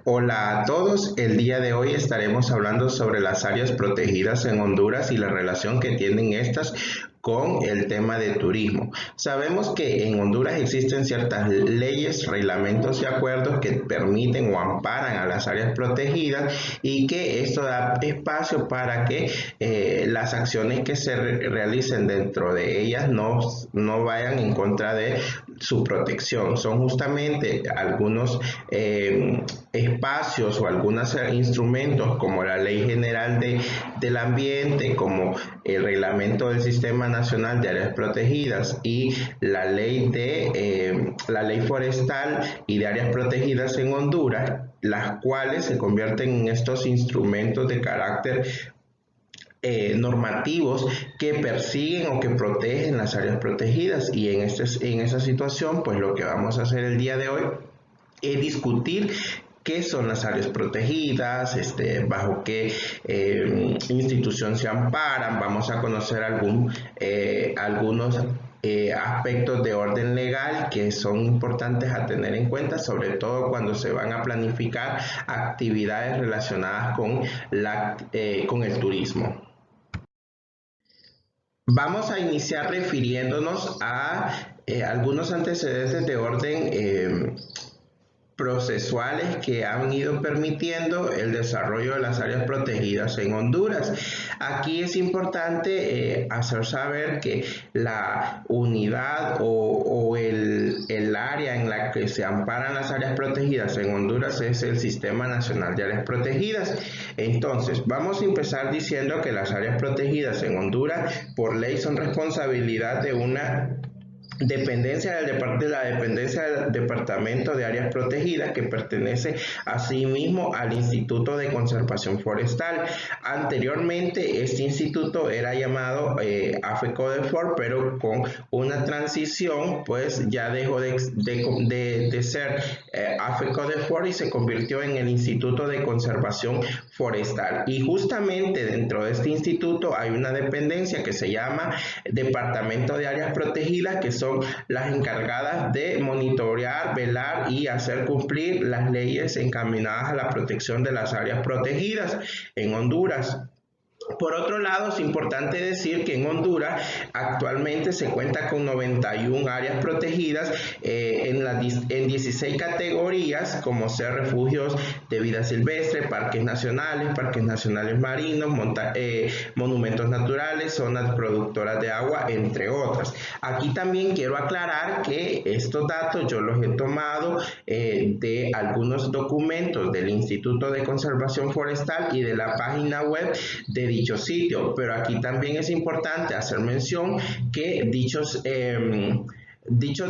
Hola a todos, el día de hoy estaremos hablando sobre las áreas protegidas en Honduras y la relación que tienen estas con el tema de turismo. Sabemos que en Honduras existen ciertas leyes, reglamentos y acuerdos que permiten o amparan a las áreas protegidas y que esto da espacio para que las acciones que se realicen dentro de ellas no vayan en contra de su protección. Son justamente algunos espacios o algunos instrumentos como la Ley General del Ambiente, como el Reglamento del Sistema Nacional de Áreas Protegidas y la ley Forestal y de Áreas Protegidas en Honduras, las cuales se convierten en estos instrumentos de carácter normativos que persiguen o que protegen las áreas protegidas. Y en esa situación, pues lo que vamos a hacer el día de hoy es discutir qué son las áreas protegidas, bajo qué institución se amparan. Vamos a conocer algunos aspectos de orden legal que son importantes a tener en cuenta, sobre todo cuando se van a planificar actividades relacionadas con el turismo. Vamos a iniciar refiriéndonos a algunos antecedentes de orden procesuales que han ido permitiendo el desarrollo de las áreas protegidas en Honduras. Aquí es importante hacer saber que la unidad o el área en la que se amparan las áreas protegidas en Honduras es el Sistema Nacional de Áreas Protegidas. Entonces, vamos a empezar diciendo que las áreas protegidas en Honduras por ley son responsabilidad de una dependencia de la dependencia del Departamento de Áreas Protegidas, que pertenece asimismo al Instituto de Conservación Forestal. Anteriormente este instituto era llamado AFECODEFOR, pero con una transición pues ya dejó de ser AFECODEFOR y se convirtió en el Instituto de Conservación Forestal. Y justamente dentro de este instituto hay una dependencia que se llama Departamento de Áreas Protegidas, que son las encargadas de monitorear, velar y hacer cumplir las leyes encaminadas a la protección de las áreas protegidas en Honduras. Por otro lado, es importante decir que en Honduras actualmente se cuenta con 91 áreas protegidas en 16 categorías, como ser refugios de vida silvestre, parques nacionales marinos, monumentos naturales, zonas productoras de agua, entre otras. Aquí también quiero aclarar que estos datos yo los he tomado de algunos documentos del Instituto de Conservación Forestal y de la página web de dicho sitio, pero aquí también es importante hacer mención que dichos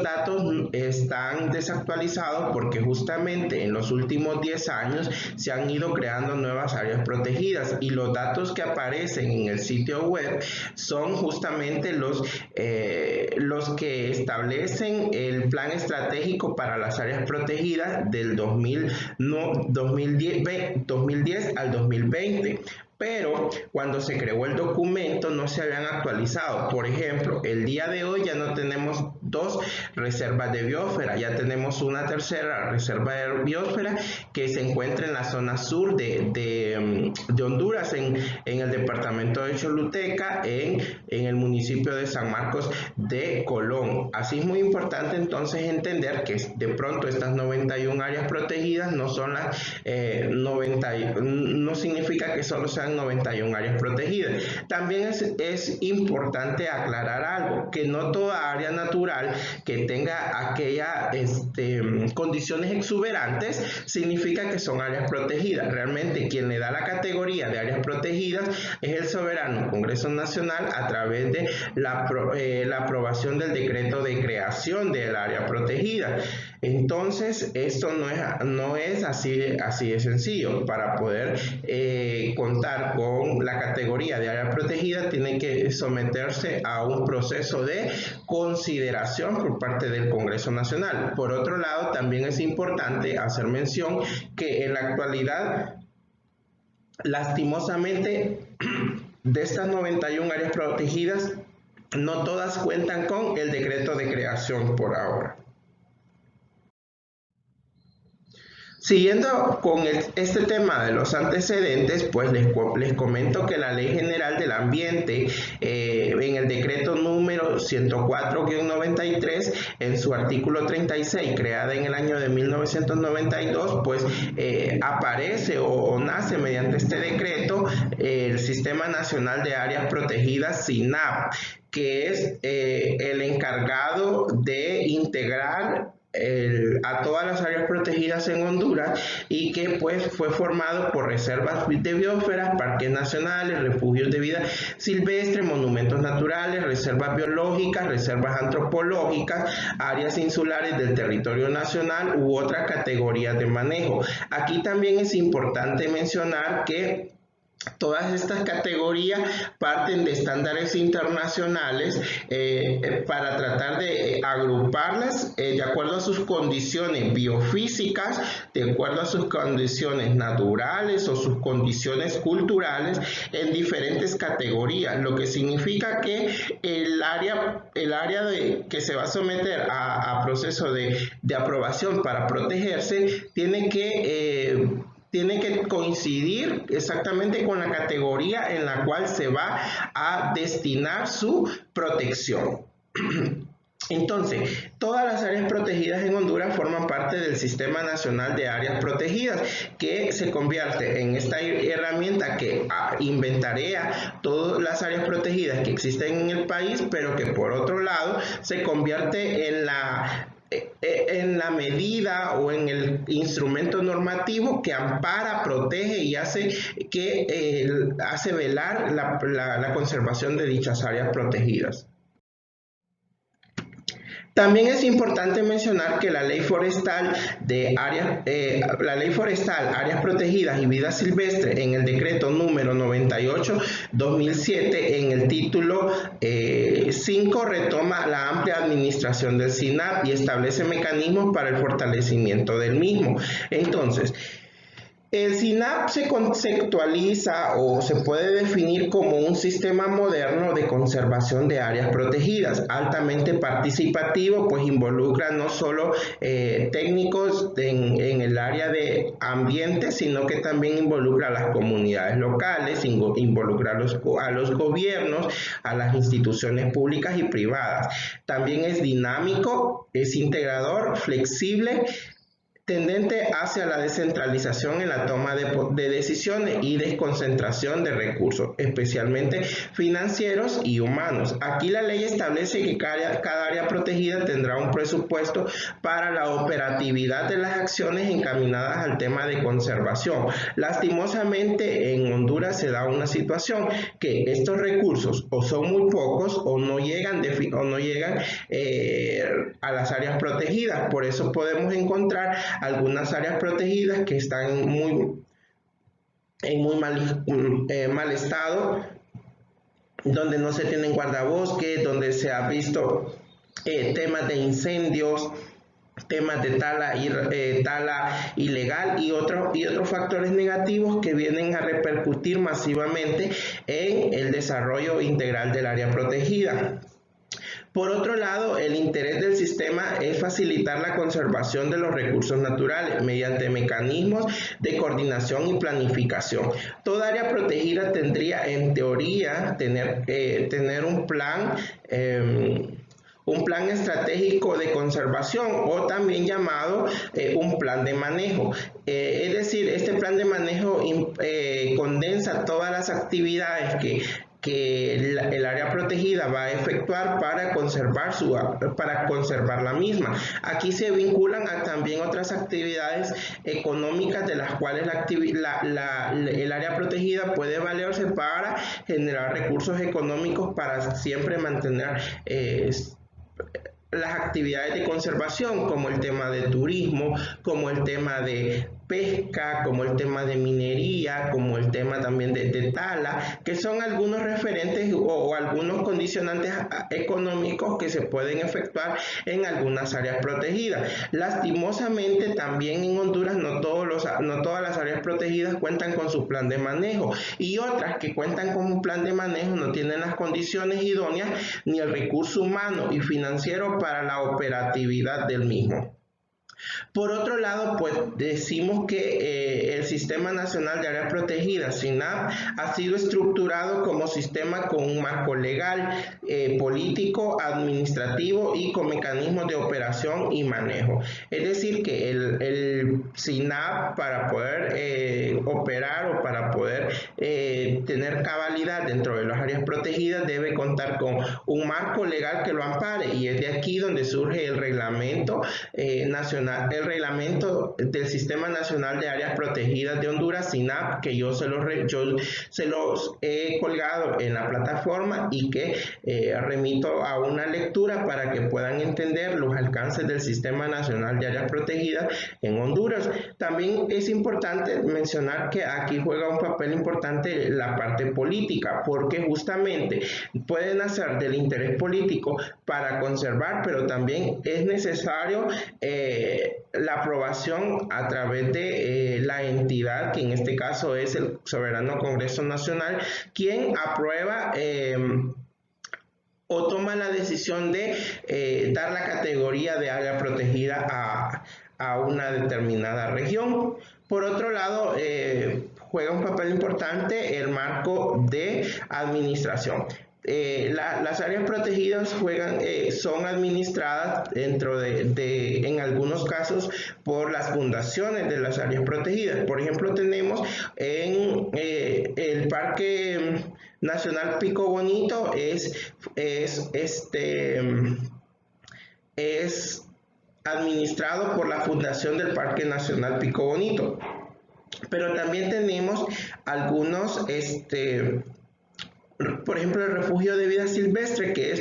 datos están desactualizados porque justamente en los últimos 10 años se han ido creando nuevas áreas protegidas y los datos que aparecen en el sitio web son justamente los que establecen el plan estratégico para las áreas protegidas del 2010 al 2020. Pero cuando se creó el documento no se habían actualizado. Por ejemplo, el día de hoy ya no tenemos dos reservas de biosfera, ya tenemos una tercera reserva de biosfera que se encuentra en la zona sur de Honduras, en el departamento de Choluteca, en el municipio de San Marcos de Colón. Así es muy importante entonces entender que de pronto estas 91 áreas protegidas no son las 90, no significa que solo sean 91 áreas protegidas. También es importante aclarar algo, que no toda área natural que tenga aquellas condiciones exuberantes significa que son áreas protegidas. Realmente quien le da la categoría de áreas protegidas es el soberano Congreso Nacional a través de la aprobación del decreto de creación del área protegida. Entonces, esto no es así de sencillo. Para poder contar con la categoría de área protegida, tiene que someterse a un proceso de consideración por parte del Congreso Nacional. Por otro lado, también es importante hacer mención que en la actualidad, lastimosamente, de estas 91 áreas protegidas, no todas cuentan con el decreto de creación por ahora. Siguiendo con este tema de los antecedentes, pues les comento que la Ley General del Ambiente, en el decreto número 104-93, en su artículo 36, creada en el año de 1992, pues aparece o nace mediante este decreto el Sistema Nacional de Áreas Protegidas, SINAP, que es el encargado de integrar a todas las áreas protegidas en Honduras, y que pues fue formado por reservas de biosfera, parques nacionales, refugios de vida silvestre, monumentos naturales, reservas biológicas, reservas antropológicas, áreas insulares del territorio nacional u otras categorías de manejo. Aquí también es importante mencionar que todas estas categorías parten de estándares internacionales para tratar de agruparlas de acuerdo a sus condiciones biofísicas, de acuerdo a sus condiciones naturales o sus condiciones culturales, en diferentes categorías, lo que significa que el área que se va a someter a proceso de aprobación para protegerse tiene que coincidir exactamente con la categoría en la cual se va a destinar su protección. Entonces, todas las áreas protegidas en Honduras forman parte del Sistema Nacional de Áreas Protegidas, que se convierte en esta herramienta que inventarea todas las áreas protegidas que existen en el país, pero que por otro lado se convierte en la medida o en el instrumento normativo que ampara, protege y hace velar la conservación de dichas áreas protegidas. También es importante mencionar que la Ley Forestal Áreas Protegidas y Vida Silvestre, en el decreto número 98-2007, en el título 5, retoma la amplia administración del SINAP y establece mecanismos para el fortalecimiento del mismo. Entonces, el SINAP se conceptualiza o se puede definir como un sistema moderno de conservación de áreas protegidas, altamente participativo, pues involucra no solo técnicos en el área de ambiente, sino que también involucra a las comunidades locales, involucra a los gobiernos, a las instituciones públicas y privadas. También es dinámico, es integrador, flexible, tendente hacia la descentralización en la toma de decisiones y desconcentración de recursos, especialmente financieros y humanos. Aquí la ley establece que cada área protegida tendrá un presupuesto para la operatividad de las acciones encaminadas al tema de conservación. Lastimosamente, en Honduras se da una situación que estos recursos o son muy pocos o no llegan a las áreas protegidas. Por eso podemos encontrar algunas áreas protegidas que están en muy mal estado, donde no se tienen guardabosques, donde se ha visto temas de incendios, temas de tala ilegal y otros factores negativos que vienen a repercutir masivamente en el desarrollo integral del área protegida. Por otro lado, el interés del sistema es facilitar la conservación de los recursos naturales mediante mecanismos de coordinación y planificación. Toda área protegida tendría, en teoría, tener un plan estratégico de conservación, o también llamado un plan de manejo. Es decir, este plan de manejo condensa todas las actividades que el área protegida va a efectuar para conservar la misma. Aquí se vinculan también otras actividades económicas de las cuales el área protegida puede valerse para generar recursos económicos para siempre mantener las actividades de conservación, como el tema de turismo, como el tema de pesca, como el tema de minería, como el tema también de tala, que son algunos referentes o algunos condicionantes económicos que se pueden efectuar en algunas áreas protegidas. Lastimosamente, también en Honduras no todas las áreas protegidas cuentan con su plan de manejo, y otras que cuentan con un plan de manejo no tienen las condiciones idóneas ni el recurso humano y financiero para la operatividad del mismo. Por otro lado, pues decimos que el Sistema Nacional de Áreas Protegidas, SINAP, ha sido estructurado como sistema con un marco legal, político, administrativo y con mecanismos de operación y manejo. Es decir, que el SINAP, para poder operar o para poder tener cabalidad dentro de las áreas protegidas, debe contar con un marco legal que lo ampare, y es de aquí donde surge el reglamento nacional, el reglamento del Sistema Nacional de Áreas Protegidas de Honduras, SINAP, que yo se los he colgado en la plataforma y que remito a una lectura para que puedan entender los alcances del Sistema Nacional de Áreas Protegidas en Honduras. También es importante mencionar que aquí juega un papel importante la parte política, porque justamente pueden hacer del interés político para conservar, pero también es necesario la aprobación a través de la entidad, que en este caso es el Soberano Congreso Nacional, quien aprueba o toma la decisión de dar la categoría de área protegida a una determinada región. Por otro lado, juega un papel importante el marco de administración. Las áreas protegidas son administradas en algunos casos por las fundaciones de las áreas protegidas. Por ejemplo, tenemos en el Parque Nacional Pico Bonito es administrado por la Fundación del Parque Nacional Pico Bonito. Pero también tenemos algunos por ejemplo, el Refugio de Vida Silvestre, que es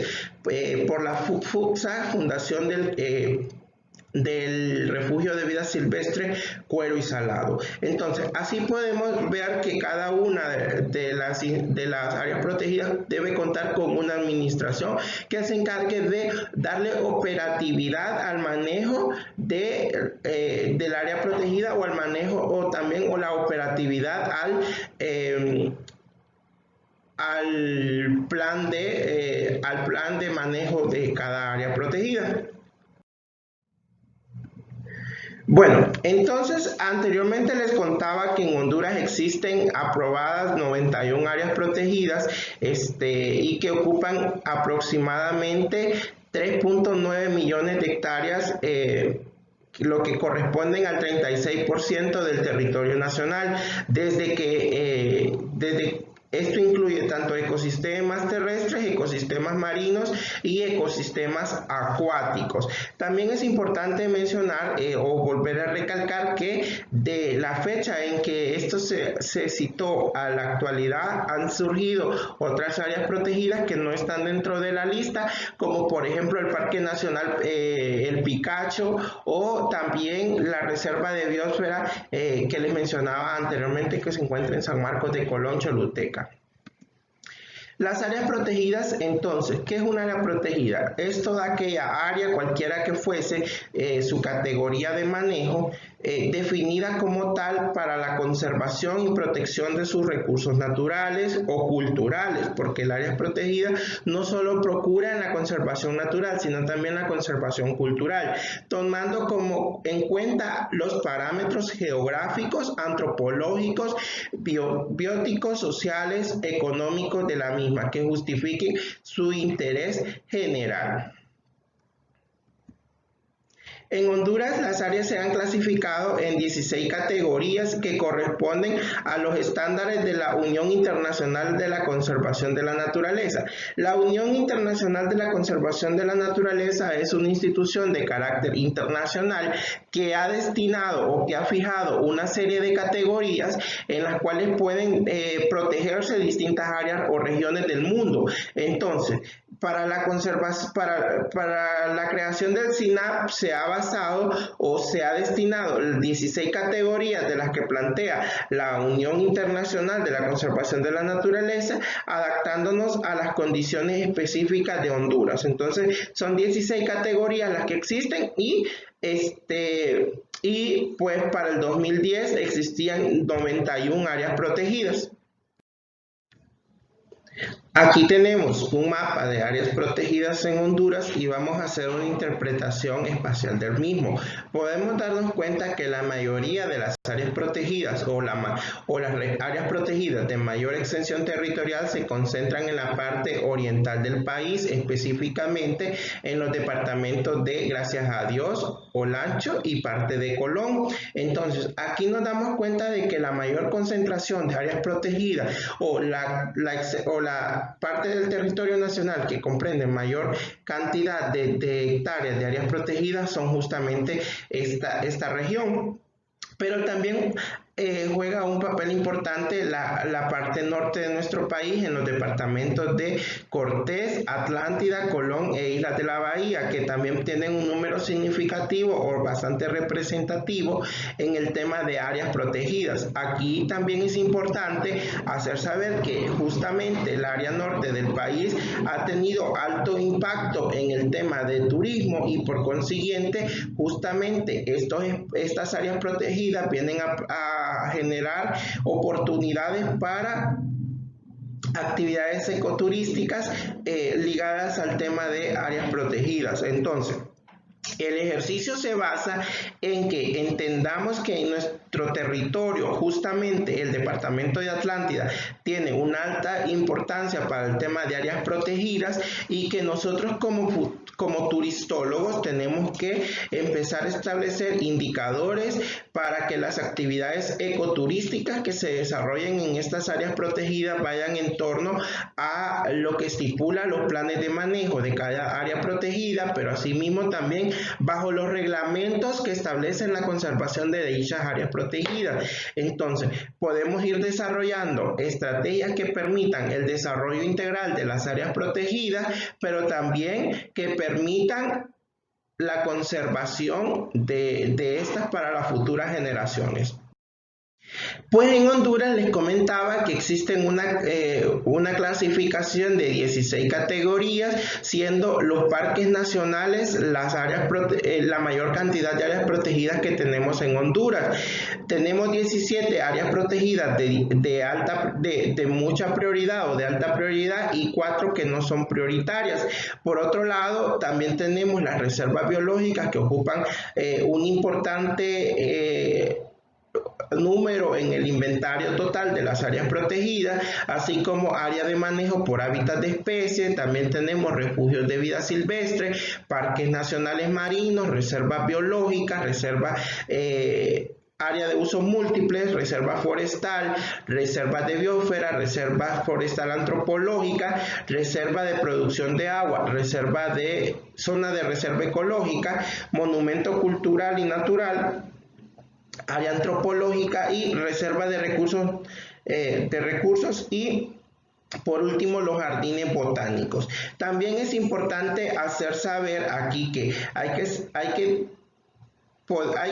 por la FUPSA, Fundación del Refugio de Vida Silvestre Cuero y Salado. Entonces, así podemos ver que cada una de las áreas protegidas debe contar con una administración que se encargue de darle operatividad al manejo del área protegida, o al manejo o la operatividad al plan de manejo de cada área protegida. Bueno, entonces anteriormente les contaba que en Honduras existen aprobadas 91 áreas protegidas y que ocupan aproximadamente 3.9 millones de hectáreas, lo que corresponden al 36% del territorio nacional. Esto incluye tanto ecosistemas terrestres, ecosistemas marinos y ecosistemas acuáticos. También es importante mencionar o volver a recalcar que de la fecha en que esto se citó a la actualidad han surgido otras áreas protegidas que no están dentro de la lista, como por ejemplo el Parque Nacional El Picacho, o también la Reserva de Biosfera que les mencionaba anteriormente, que se encuentra en San Marcos de Colón, Choluteca. Las áreas protegidas, entonces, ¿qué es una área protegida? Es toda aquella área, cualquiera que fuese su categoría de manejo, definida como tal para la conservación y protección de sus recursos naturales o culturales, porque el área protegida no solo procura en la conservación natural, sino también la conservación cultural, tomando en cuenta los parámetros geográficos, antropológicos, bióticos, sociales, económicos de la misma, que justifiquen su interés general. En Honduras, las áreas se han clasificado en 16 categorías que corresponden a los estándares de la Unión Internacional de la Conservación de la Naturaleza. La Unión Internacional de la Conservación de la Naturaleza es una institución de carácter internacional que ha destinado o que ha fijado una serie de categorías en las cuales pueden protegerse distintas áreas o regiones del mundo. Entonces, para la creación del SINAP se ha basado o se ha destinado 16 categorías de las que plantea la Unión Internacional de la Conservación de la Naturaleza, adaptándonos a las condiciones específicas de Honduras. Entonces, son 16 categorías las que existen y pues para el 2010 existían 91 áreas protegidas. Aquí tenemos un mapa de áreas protegidas en Honduras y vamos a hacer una interpretación espacial del mismo. Podemos darnos cuenta que la mayoría de las áreas protegidas o las áreas protegidas de mayor extensión territorial se concentran en la parte oriental del país, específicamente en los departamentos de Gracias a Dios, Olancho y parte de Colón. Entonces, aquí nos damos cuenta de que la mayor concentración de áreas protegidas o la parte del territorio nacional que comprende mayor cantidad de hectáreas de áreas protegidas son justamente esta región. Pero también juega un papel importante la parte norte de nuestro país en los departamentos de Cortés, Atlántida, Colón e Islas de la Bahía, que también tienen un número significativo o bastante representativo en el tema de áreas protegidas. Aquí también es importante hacer saber que justamente el área norte del país ha tenido alto impacto en el tema de turismo y por consiguiente justamente estas áreas protegidas vienen a generar oportunidades para actividades ecoturísticas ligadas al tema de áreas protegidas. Entonces, el ejercicio se basa en que entendamos que en nuestro territorio, justamente el departamento de Atlántida, tiene una alta importancia para el tema de áreas protegidas y que nosotros como turistólogos tenemos que empezar a establecer indicadores para que las actividades ecoturísticas que se desarrollen en estas áreas protegidas vayan en torno a lo que estipula los planes de manejo de cada área protegida, pero asimismo también bajo los reglamentos que establecen la conservación de dichas áreas protegidas. Entonces, podemos ir desarrollando estrategias que permitan el desarrollo integral de las áreas protegidas, pero también que permitan la conservación de estas para las futuras generaciones. Pues en Honduras les comentaba que existen una clasificación de 16 categorías, siendo los parques nacionales la mayor cantidad de áreas protegidas que tenemos en Honduras. Tenemos 17 áreas protegidas de mucha prioridad o de alta prioridad y 4 que no son prioritarias. Por otro lado, también tenemos las reservas biológicas que ocupan un importante número en el inventario total de las áreas protegidas, así como área de manejo por hábitat de especies. También tenemos refugios de vida silvestre, parques nacionales marinos, reservas biológicas, área de usos múltiples, reserva forestal, reservas de biosfera, reserva forestal antropológica, reserva de producción de agua, zona de reserva ecológica, monumento cultural y natural, área antropológica y reserva de recursos y por último los jardines botánicos. También es importante hacer saber aquí que hay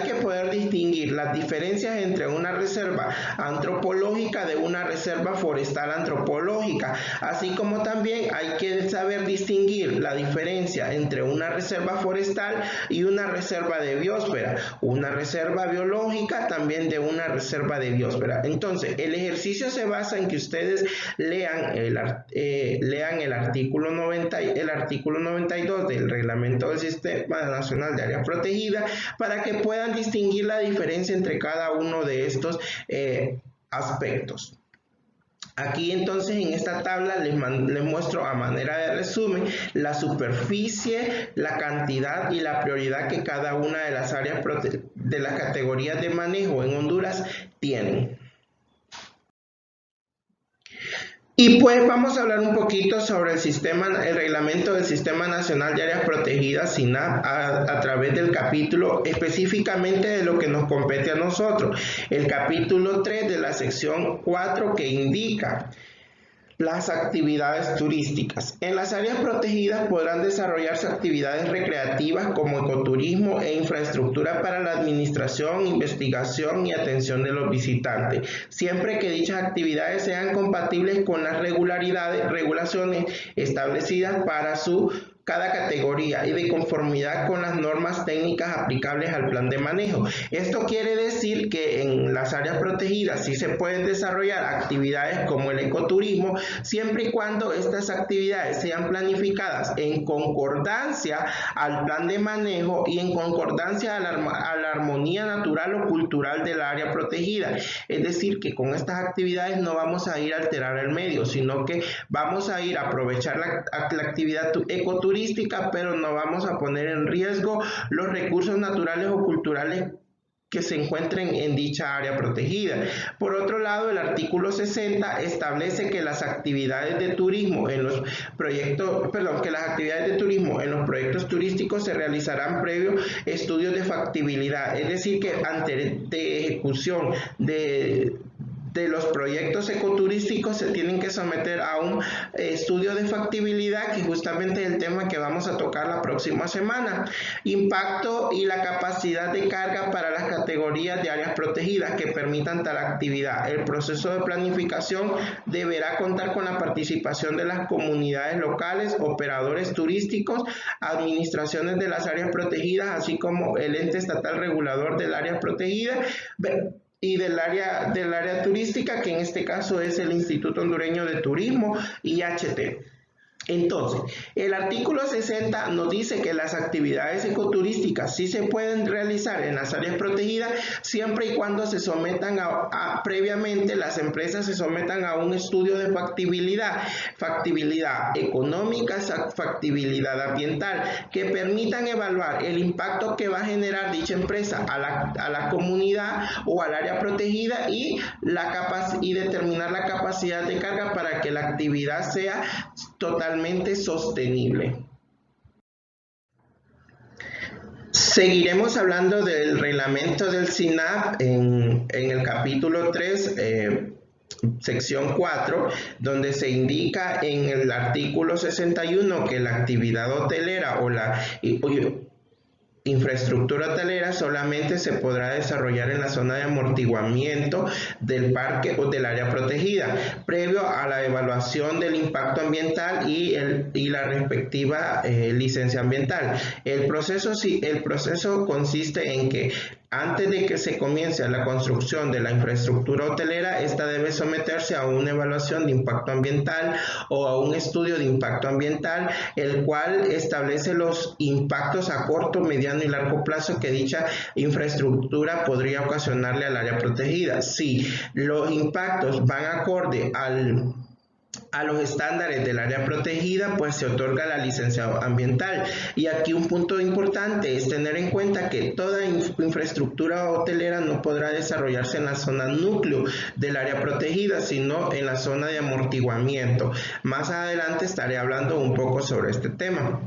que poder distinguir las diferencias entre una reserva antropológica de una reserva forestal antropológica, así como también hay que saber distinguir la diferencia entre una reserva forestal y una reserva de biosfera, una reserva biológica también de una reserva de biosfera. Entonces, el ejercicio se basa en que ustedes lean el artículo 92 del Reglamento del Sistema Nacional de Áreas Protegidas para que puedan distinguir la diferencia entre cada uno de estos aspectos. Aquí entonces en esta tabla les muestro a manera de resumen la superficie, la cantidad y la prioridad que cada una de las áreas de las categorías de manejo en Honduras tienen. Y pues vamos a hablar un poquito sobre el reglamento del Sistema Nacional de Áreas Protegidas, SINAP, a través del capítulo específicamente de lo que nos compete a nosotros. El capítulo 3 de la sección 4 que indica las actividades turísticas. En las áreas protegidas podrán desarrollarse actividades recreativas como ecoturismo e infraestructura para la administración, investigación y atención de los visitantes, siempre que dichas actividades sean compatibles con las regulaciones establecidas para su cada categoría y de conformidad con las normas técnicas aplicables al plan de manejo. Esto quiere decir que en las áreas protegidas sí se pueden desarrollar actividades como el ecoturismo, siempre y cuando estas actividades sean planificadas en concordancia al plan de manejo y en concordancia a la armonía natural o cultural del área protegida. Es decir, que con estas actividades no vamos a ir a alterar el medio, sino que vamos a ir a aprovechar la actividad ecoturística, pero no vamos a poner en riesgo los recursos naturales o culturales que se encuentren en dicha área protegida. Por otro lado, el artículo 60 establece que las actividades de turismo en los proyectos, en los proyectos turísticos se realizarán previo estudios de factibilidad, es decir, que antes de ejecución de los proyectos ecoturísticos se tienen que someter a un estudio de factibilidad, que justamente es el tema que vamos a tocar la próxima semana. Impacto y la capacidad de carga para las categorías de áreas protegidas que permitan tal actividad. El proceso de planificación deberá contar con la participación de las comunidades locales, operadores turísticos, administraciones de las áreas protegidas, así como el ente estatal regulador del área protegida y del área turística, que en este caso es el Instituto Hondureño de Turismo, IHT. Entonces, el artículo 60 nos dice que las actividades ecoturísticas sí se pueden realizar en las áreas protegidas siempre y cuando se sometan previamente las empresas se sometan a un estudio de factibilidad económica, factibilidad ambiental, que permitan evaluar el impacto que va a generar dicha empresa a la comunidad o al área protegida y determinar la capacidad de carga para que la actividad sea totalmente sostenible. Seguiremos hablando del reglamento del SINAP en el capítulo 3, sección 4, donde se indica en el artículo 61 que la actividad hotelera o la infraestructura hotelera solamente se podrá desarrollar en la zona de amortiguamiento del parque o del área protegida, previo a la evaluación del impacto ambiental y la respectiva licencia ambiental. El proceso consiste en que antes de que se comience la construcción de la infraestructura hotelera, esta debe someterse a una evaluación de impacto ambiental o a un estudio de impacto ambiental, el cual establece los impactos a corto, mediano y largo plazo que dicha infraestructura podría ocasionarle al área protegida. Si los impactos van acorde a los estándares del área protegida, pues se otorga la licencia ambiental. Y aquí un punto importante es tener en cuenta que toda infraestructura hotelera no podrá desarrollarse en la zona núcleo del área protegida, sino en la zona de amortiguamiento. Más adelante estaré hablando un poco sobre este tema.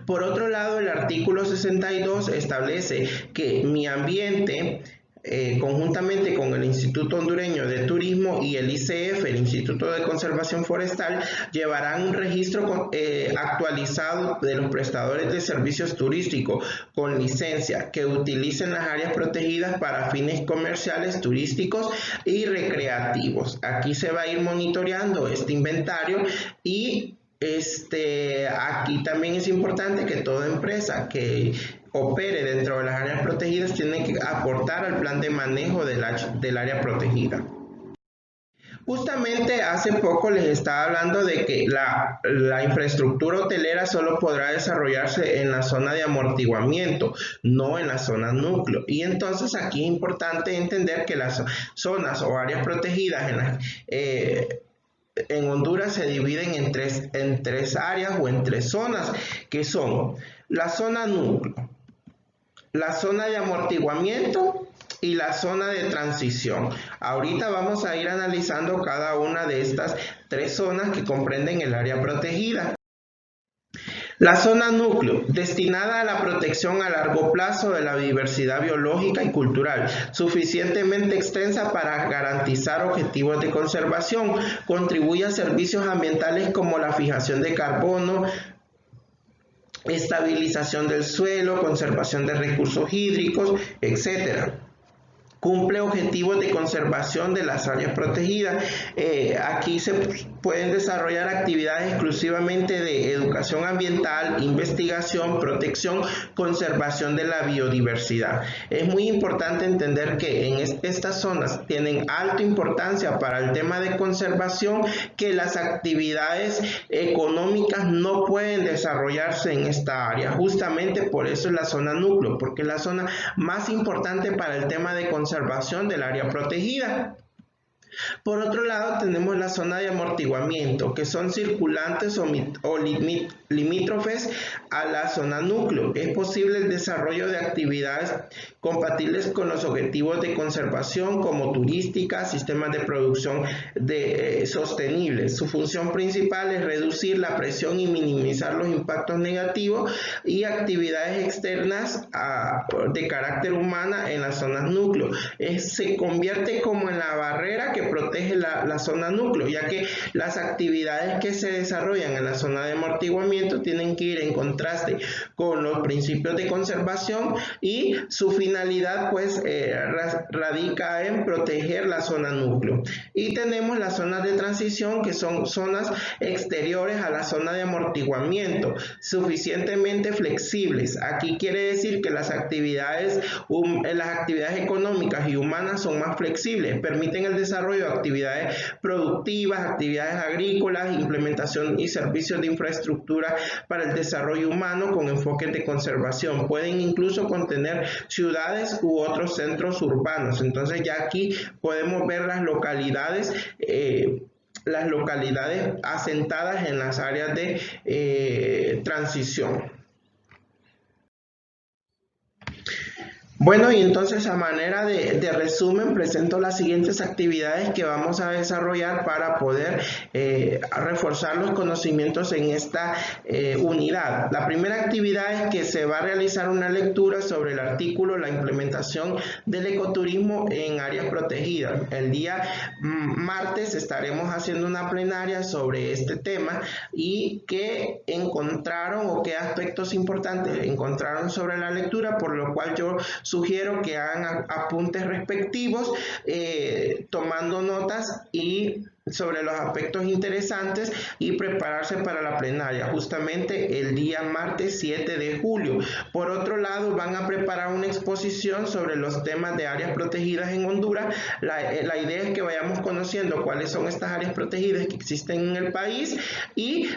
Por otro lado, el artículo 62 establece que Mi Ambiente, conjuntamente con el Instituto Hondureño de Turismo y el ICF, el Instituto de Conservación Forestal, llevarán un registro actualizado de los prestadores de servicios turísticos con licencia que utilicen las áreas protegidas para fines comerciales, turísticos y recreativos. Aquí se va a ir monitoreando este inventario y aquí también es importante que toda empresa que opere dentro de las áreas protegidas tiene que aportar al plan de manejo del área protegida. Justamente hace poco les estaba hablando de que la infraestructura hotelera solo podrá desarrollarse en la zona de amortiguamiento, no en la zona núcleo. Y entonces aquí es importante entender que las zonas o áreas protegidas en Honduras se dividen en tres áreas o en tres zonas, que son la zona núcleo, la zona de amortiguamiento y la zona de transición. Ahorita vamos a ir analizando cada una de estas tres zonas que comprenden el área protegida. La zona núcleo, destinada a la protección a largo plazo de la diversidad biológica y cultural, suficientemente extensa para garantizar objetivos de conservación, contribuye a servicios ambientales como la fijación de carbono, estabilización del suelo, conservación de recursos hídricos, etc. Cumple objetivos de conservación de las áreas protegidas. Aquí pueden desarrollar actividades exclusivamente de educación ambiental, investigación, protección, conservación de la biodiversidad. Es muy importante entender que en estas zonas tienen alta importancia para el tema de conservación, que las actividades económicas no pueden desarrollarse en esta área. Justamente por eso es la zona núcleo, porque es la zona más importante para el tema de conservación del área protegida. Por otro lado, tenemos la zona de amortiguamiento, que son circulantes o limítrofes a la zona núcleo. Es posible el desarrollo de actividades compatibles con los objetivos de conservación, como turística, sistemas de producción sostenibles. Su función principal es reducir la presión y minimizar los impactos negativos y actividades externas de carácter humana en las zonas núcleo. Se convierte como en la barrera que protege la zona núcleo, ya que las actividades que se desarrollan en la zona de amortiguamiento tienen que ir en contraste con los principios de conservación, y su finalidad pues radica en proteger la zona núcleo. Y tenemos las zonas de transición, que son zonas exteriores a la zona de amortiguamiento, suficientemente flexibles. Aquí quiere decir que las actividades económicas y humanas son más flexibles, permiten el desarrollo de actividades productivas, actividades agrícolas, implementación y servicios de infraestructura para el desarrollo humano con enfoques de conservación. Pueden incluso contener ciudades u otros centros urbanos. Entonces ya aquí podemos ver las localidades asentadas en las áreas de transición. Bueno, y entonces a manera de resumen presento las siguientes actividades que vamos a desarrollar para poder reforzar los conocimientos en esta unidad. La primera actividad es que se va a realizar una lectura sobre el artículo La implementación del ecoturismo en áreas protegidas. El día martes estaremos haciendo una plenaria sobre este tema y qué encontraron o qué aspectos importantes encontraron sobre la lectura, por lo cual yo sugiero que hagan apuntes respectivos, tomando notas y sobre los aspectos interesantes, y prepararse para la plenaria justamente el día martes 7 de julio. Por otro lado, van a preparar una exposición sobre los temas de áreas protegidas en Honduras. La idea es que vayamos conociendo cuáles son estas áreas protegidas que existen en el país, y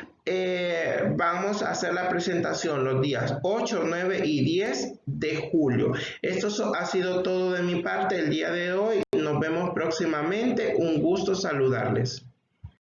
vamos a hacer la presentación los días 8, 9 y 10 de julio. Esto ha sido todo de mi parte el día de hoy. Nos vemos próximamente. Un gusto saludarles.